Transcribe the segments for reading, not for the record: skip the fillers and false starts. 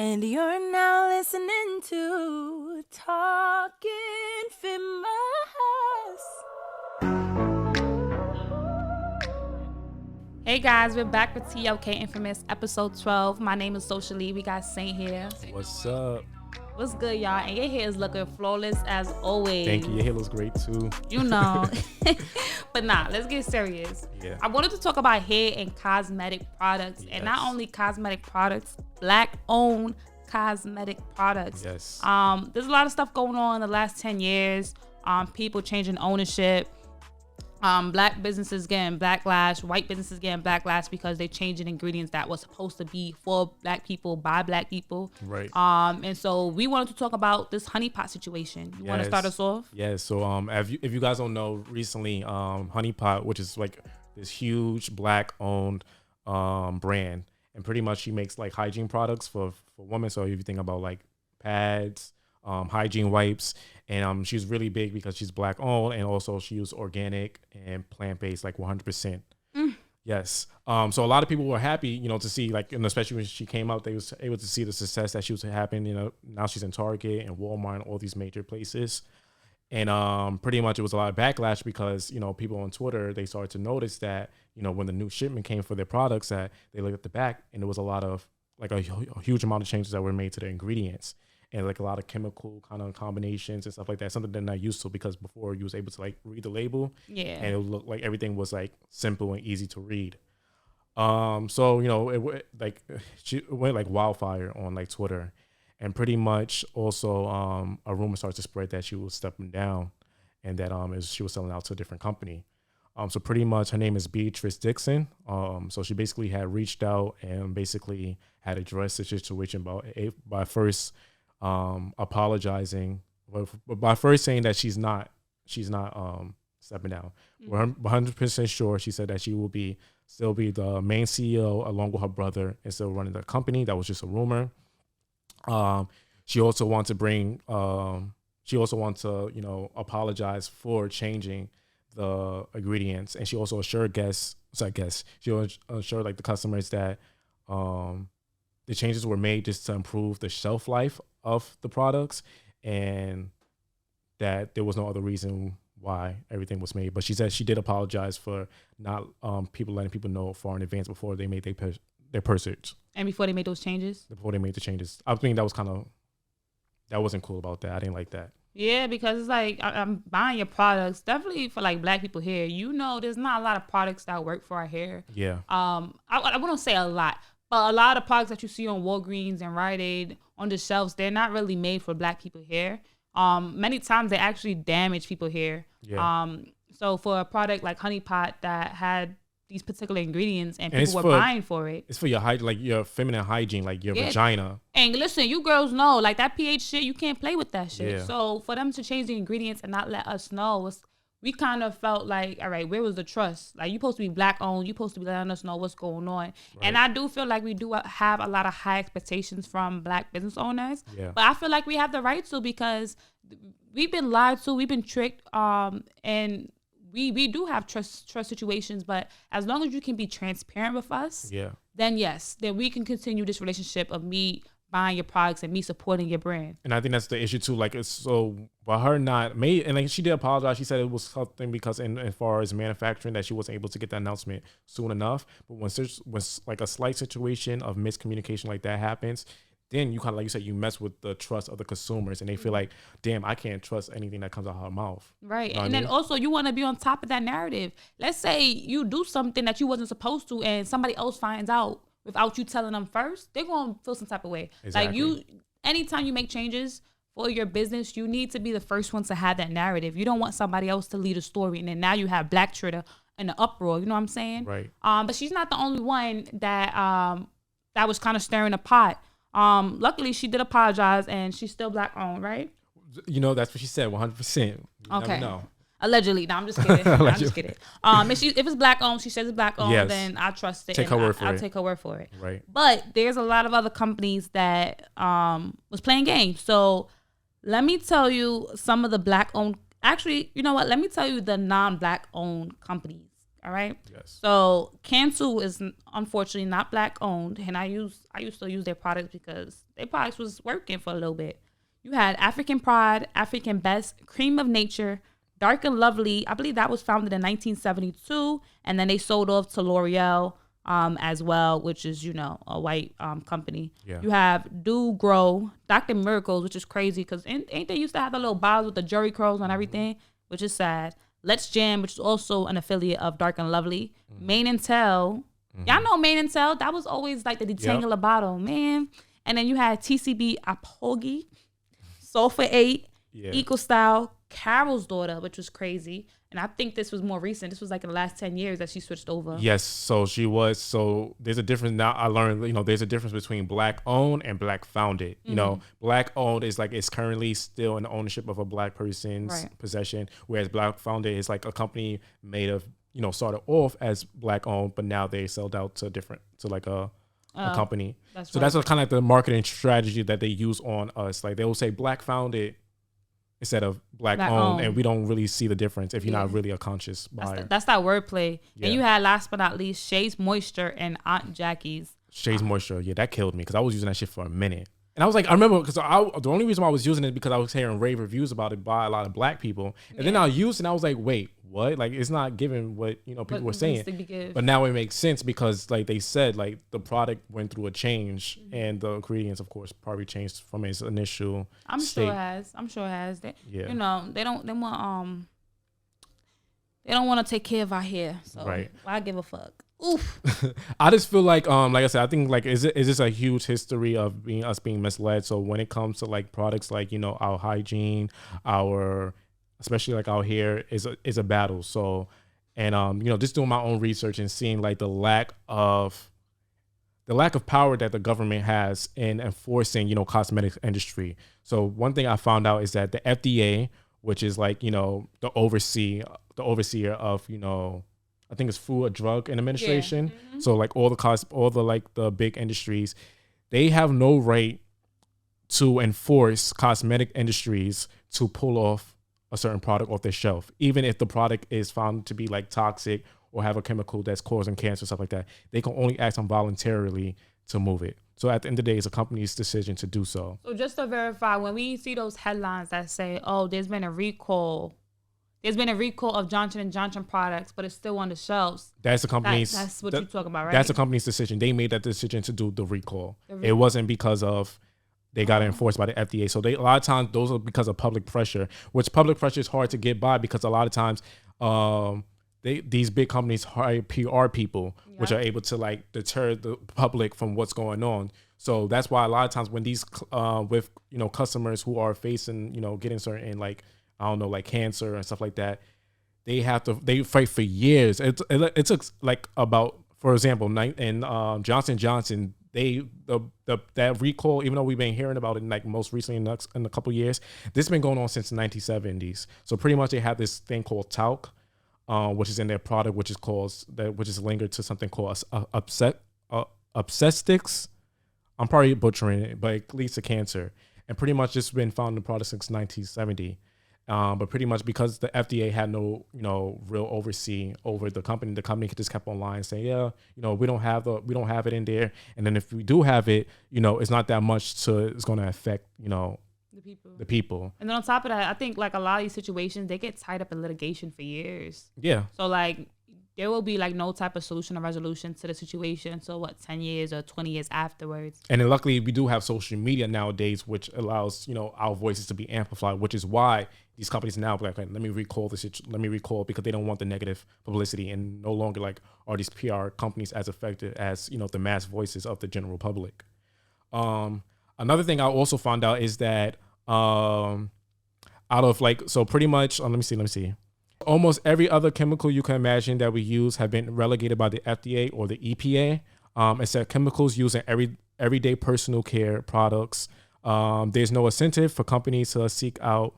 And you're now listening to Talking Famous. Hey guys, we're back with TLK Infamous episode 12. My name is Socially. We got Saint here. What's up? What's good, y'all? And your hair is looking flawless as always. Thank you. Your hair looks great too. You know. But nah, let's get serious. Yeah. I wanted to talk about hair and cosmetic products. Yes. And not only cosmetic products, black-owned cosmetic products. Yes. There's a lot of stuff going on in the last 10 years. People changing ownership. Black businesses getting backlash, white businesses getting backlash because they changing ingredients that was supposed to be for black people by black people. Right. And so we wanted to talk about this Honeypot situation. You want to start us off? Yeah. So if you guys don't know, recently Honeypot, which is like this huge black-owned brand, and pretty much she makes like hygiene products for women. So if you think about like pads, hygiene wipes, and she's really big because she's black owned, and also she used organic and plant-based, like 100%. Yes. So a lot of people were happy, to see, like, and especially when she came out, they was able to see the success that she was having. Now she's in Target and Walmart and all these major places. And pretty much it was a lot of backlash because, people on Twitter, they started to notice that, when the new shipment came for their products, that they looked at the back and there was a lot of, like, a huge amount of changes that were made to the ingredients. And like a lot of chemical kind of combinations and stuff like that, something they're not used to, because before you was able to like read the label, and it looked like everything was like simple and easy to read. So she went like wildfire on like Twitter, and pretty much also a rumor started to spread that she was stepping down, and that she was selling out to a different company. So pretty much her name is Beatrice Dixon. So she basically had reached out and basically had addressed the situation by first apologizing, by first saying that she's not stepping down. We're 100% sure. She said that she will still be the main CEO along with her brother and still running the company. That was just a rumor. She also wants to apologize for changing the ingredients, and she also assured she assured like the customers that the changes were made just to improve the shelf life of the products, and that there was no other reason why everything was made. But she said she did apologize for not letting people know far in advance before they made their pursuits. And before they made those changes? Before they made the changes. I think that wasn't cool about that. I didn't like that. Yeah, because it's like I'm buying your products, definitely for like black people hair. There's not a lot of products that work for our hair. Yeah. I wouldn't say a lot, but a lot of products that you see on Walgreens and Rite Aid on the shelves, they're not really made for black people hair. Many times they actually damage people's hair. Yeah. So for a product like Honeypot that had these particular ingredients and people were buying for it. It's for your your feminine hygiene, like your vagina. And listen, you girls know, like that pH shit, you can't play with that shit. Yeah. So for them to change the ingredients and not let us know, we kind of felt like, all right, where was the trust? Like, you supposed to be black owned, you supposed to be letting us know what's going on. Right. And I do feel like we do have a lot of high expectations from black business owners. Yeah. But I feel like we have the right to, because we've been lied to, we've been tricked, and we do have trust situations. But as long as you can be transparent with us, then yes, then we can continue this relationship of me buying your products and me supporting your brand. And I think that's the issue too. Like, it's so by her not made, and like she did apologize. She said it was something because as far as manufacturing, that she wasn't able to get the announcement soon enough. But when like a slight situation of miscommunication like that happens, then you kind of, like you said, you mess with the trust of the consumers, and they feel like, damn, I can't trust anything that comes out of her mouth. Right. You know and then also you want to be on top of that narrative. Let's say you do something that you wasn't supposed to, and somebody else finds out without you telling them first, they're going to feel some type of way. Exactly. Like, anytime you make changes for your business, you need to be the first one to have that narrative. You don't want somebody else to lead a story, and then now you have Black Twitter in the uproar. You know what I'm saying? Right. But she's not the only one that was kind of stirring the pot. Luckily she did apologize, and she's still black owned, right? That's what she said, 100%. Okay. No. Allegedly. No, I'm just kidding. I'm just kidding. If it's black owned, she says it's black owned, then I trust it. Take her word for it. I'll take her word for it. Right. But there's a lot of other companies that was playing games. So let me tell you some of the black owned. Actually, you know what? Let me tell you the non-black owned companies All right. Yes. So Cancel is unfortunately not black owned, and I used to use their products because their products was working for a little bit. You had African Pride, African Best, Cream of Nature, Dark and Lovely. I believe that was founded in 1972, and then they sold off to L'Oreal as well, which is a white company. Yeah. You have Do Grow, Dr. Miracles, which is crazy because ain't they used to have the little bottles with the Jerry curls and everything, which is sad. Let's Jam, which is also an affiliate of Dark and Lovely. Mane and Tell. Y'all know Mane and Tell. That was always like the detangular bottle, man. And then you had TCB Apogi, Sulfur 8, Eco Style, Carol's Daughter, which was crazy. And I think this was more recent. This was like in the last 10 years that she switched over. Yes, so she was. So there's a difference now. I learned, there's a difference between black owned and black founded. Black owned is like it's currently still in the ownership of a black person's possession, whereas black founded is like a company made of, started off as black owned, but now they sold out to a company. That's kind of like the marketing strategy that they use on us. Like they will say black founded instead of black owned, and we don't really see the difference if you're not really a conscious buyer. That's that wordplay. Yeah. And you had, last but not least, Shay's Moisture and Aunt Jackie's. Shay's Moisture, that killed me because I was using that shit for a minute. And I was like, I remember because the only reason why I was using it because I was hearing rave reviews about it by a lot of black people. And then I used it and I was like, wait, what? Like, it's not giving what, people were saying. But now it makes sense because like they said, like the product went through a change and the ingredients, of course, probably changed from its initial state. I'm sure it has. They don't want to take care of our hair. So why give a fuck? Oof. I just feel like I said, I think like is this a huge history of us being misled. So when it comes to like products like our hygiene, especially like our hair is a battle. So and just doing my own research and seeing like the lack of power that the government has in enforcing cosmetics industry. So one thing I found out is that the FDA, which is like the overseer of I think it's Food and Drug Administration. Yeah. Mm-hmm. So like all the big industries, they have no right to enforce cosmetic industries to pull off a certain product off their shelf, even if the product is found to be like toxic or have a chemical that's causing cancer, stuff like that. They can only act on voluntarily to move it. So at the end of the day, it's a company's decision to do so. So just to verify, when we see those headlines that say, "Oh, there's been a recall." There's been a recall of Johnson & Johnson products, but it's still on the shelves. That's the company's. That's what you're talking about, right? That's the company's decision. They made that decision to do the recall. It wasn't because of they got enforced by the FDA. So a lot of times those are because of public pressure, which public pressure is hard to get by because a lot of times these big companies hire PR people, which are able to like deter the public from what's going on. So that's why a lot of times when these with customers who are facing getting certain like like cancer and stuff like that, they fight for years. It took like about, for example, in Johnson & Johnson, that recall, even though we've been hearing about it like most recently in a couple of years, this has been going on since the 1970s. So pretty much they have this thing called talc, which is in their product, which is linked to something called obsestics. I'm probably butchering it, but it leads to cancer. And pretty much this has been found in the product since 1970. But pretty much because the FDA had no, real oversee over the company just kept on lying saying, we don't have it in there. And then if we do have it, it's not that much it's going to affect, the people. And then on top of that, I think like a lot of these situations, they get tied up in litigation for years. Yeah. So like there will be like no type of solution or resolution to the situation. So 10 years or 20 years afterwards. And then luckily we do have social media nowadays, which allows, our voices to be amplified, which is why these companies now like, let me recall because they don't want the negative publicity, and no longer like are these PR companies as effective as, the mass voices of the general public. Another thing I also found out is that out of like, so pretty much, let me see. Almost every other chemical you can imagine that we use have been relegated by the FDA or the EPA, except chemicals used in everyday personal care products. There's no incentive for companies to seek out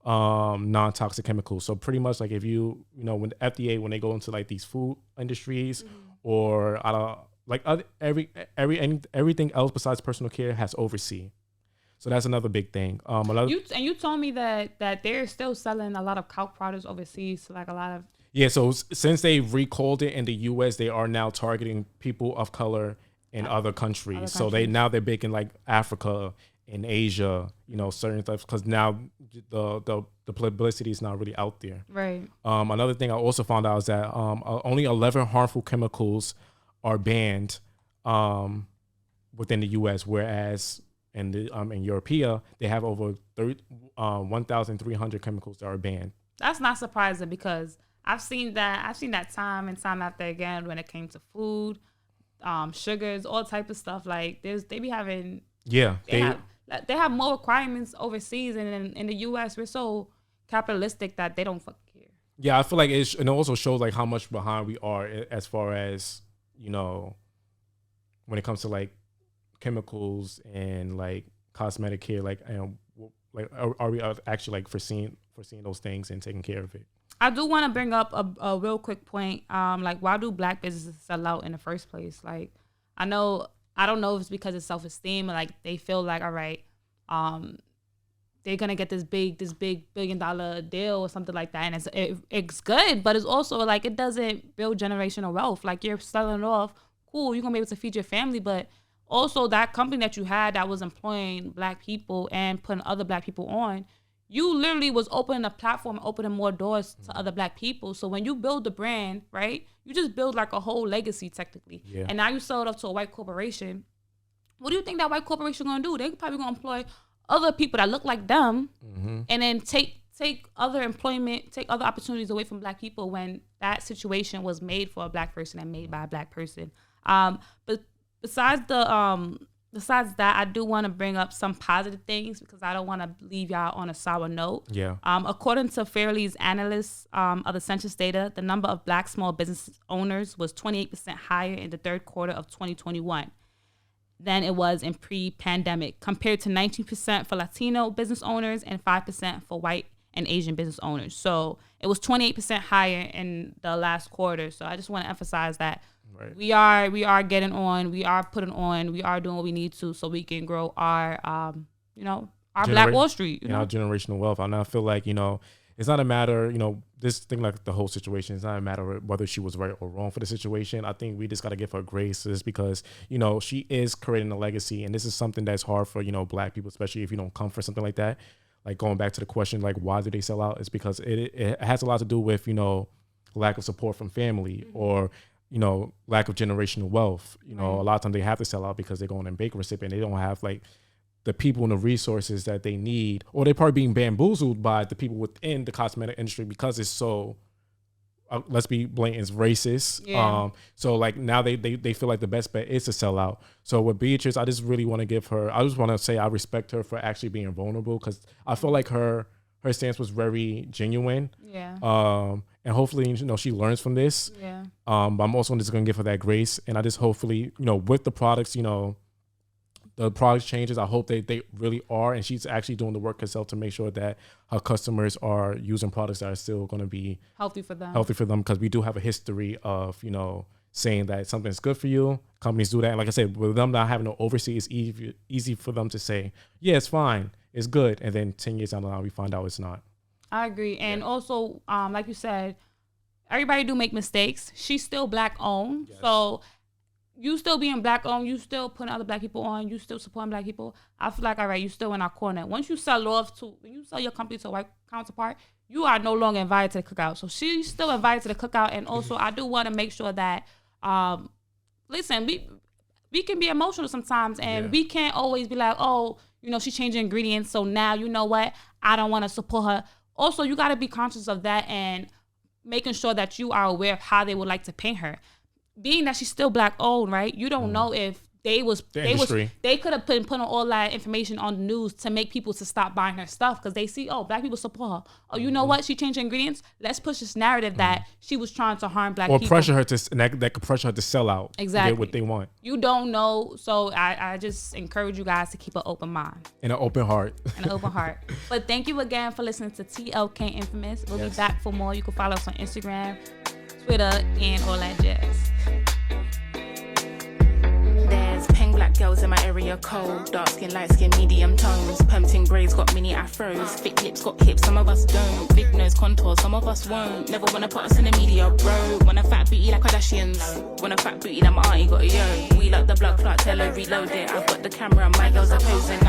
non-toxic chemicals. So pretty much like if when the FDA, when they go into like these food industries or everything else besides personal care has oversee. So that's another big thing. You told me that they're still selling a lot of talc products overseas, like a lot of. Yeah, so since they recalled it in the U.S., they are now targeting people of color in other countries. So they're big in like Africa and Asia, you know, certain stuff, because now the publicity is not really out there. Right. Another thing I also found out is that only 11 harmful chemicals are banned within the U.S., whereas in Europea they have over 1,300 chemicals that are banned. That's not surprising because I've seen that time and time after again when it came to food, sugars, all type of stuff. Like they be having they have more requirements overseas, and in the U.S. we're so capitalistic that they don't fucking care. Yeah, I feel like it also shows like how much behind we are as far as, you know, when it comes to like chemicals and like cosmetic care. Like, you know, like are we actually like foreseeing those things and taking care of it? I do want to bring up a real quick point. Like, why do black businesses sell out in the first place? Like, I don't know if it's because of self-esteem or like they feel like, all right, they're gonna get this big $1 billion deal or something like that, and it's good, but it's also like it doesn't build generational wealth. Like, you're selling it off, cool, you're gonna be able to feed your family, but also that company that you had that was employing black people and putting other black people on, you literally was opening a platform, opening more doors to other black people. So when you build the brand, right, you just build like a whole legacy technically. Yeah. And now you sell it up to a white corporation. What do you think that white corporation gonna do? They probably gonna employ other people that look like them, and then take other employment, take other opportunities away from black people when that situation was made for a black person and made by a black person. But besides that, I do want to bring up some positive things because I don't want to leave y'all on a sour note. Yeah. According to Fairley's analysts of the census data, the number of black small business owners was 28% higher in the third quarter of 2021 than it was in pre-pandemic, compared to 19% for Latino business owners and 5% for white and Asian business owners. So it was 28% higher in the last quarter. So I just want to emphasize that. Right. We are getting on. We are putting on. We are doing what we need to so we can grow our, our Black Wall Street. You know, our generational wealth. And I feel like, you know, it's not a matter, you know, this thing like the whole situation, it's not a matter of whether she was right or wrong for the situation. I think we just got to give her grace just because, you know, she is creating a legacy. And this is something that's hard for, you know, black people, especially if you don't come for something like that. Like going back to the question, like, why do they sell out? It's because it has a lot to do with, you know, lack of support from family or, you know, lack of generational wealth. You know, a lot of times they have to sell out because they're going in bankruptcy and they don't have like the people and the resources that they need, or they're probably being bamboozled by the people within the cosmetic industry because it's so, let's be blatant, it's racist. Yeah. So like now they feel like the best bet is to sell out. So with Beatrice, I just really want to I just want to say I respect her for actually being vulnerable because I feel like her stance was very genuine. Yeah. And hopefully, you know, she learns from this. Yeah. But I'm also just going to give her that grace. And I just hopefully, you know, with the products, you know, the products changes, I hope they really are. And she's actually doing the work herself to make sure that her customers are using products that are still going to be healthy for them. Because we do have a history of, you know, saying that something's good for you. Companies do that. And like I said, with them not having to oversee, it's easy for them to say, yeah, it's fine, it's good. And then 10 years down the line, we find out it's not. I agree. And also, like you said, everybody do make mistakes. She's still black owned. Yes. So you still being black owned, you still putting other black people on, you still supporting black people. I feel like, all right, you still in our corner. Once you sell when you sell your company to a white counterpart, you are no longer invited to the cookout. So she's still invited to the cookout. And also, I do want to make sure that, listen, we can be emotional sometimes, and we can't always be like, oh, you know, she's changing ingredients, so now, you know what, I don't want to support her. Also, you got to be conscious of that and making sure that you are aware of how they would like to paint her. Being that she's still black owned, right? You don't know if they could have put all that information on the news to make people to stop buying her stuff because they see, oh, black people support her. Oh, you know what? She changed ingredients. Let's push this narrative that she was trying to harm black people. Or pressure her that could pressure her to sell out. Exactly. Get what they want. You don't know. So I just encourage you guys to keep an open mind. And an open heart. But thank you again for listening to TLK Infamous. We'll be back for more. You can follow us on Instagram, Twitter, and all that jazz. There's Pink Black Girls in my area cold, dark skin, light skin, medium tones. Pumping braids got mini afros, thick lips got hips, some of us don't. Big nose contour, some of us won't. Never wanna put us in the media, bro. Want a fat booty like Kardashians. Want a fat booty that my auntie got a yo. We like the blood clot, tell her reload it. I've got the camera, my girls are posing.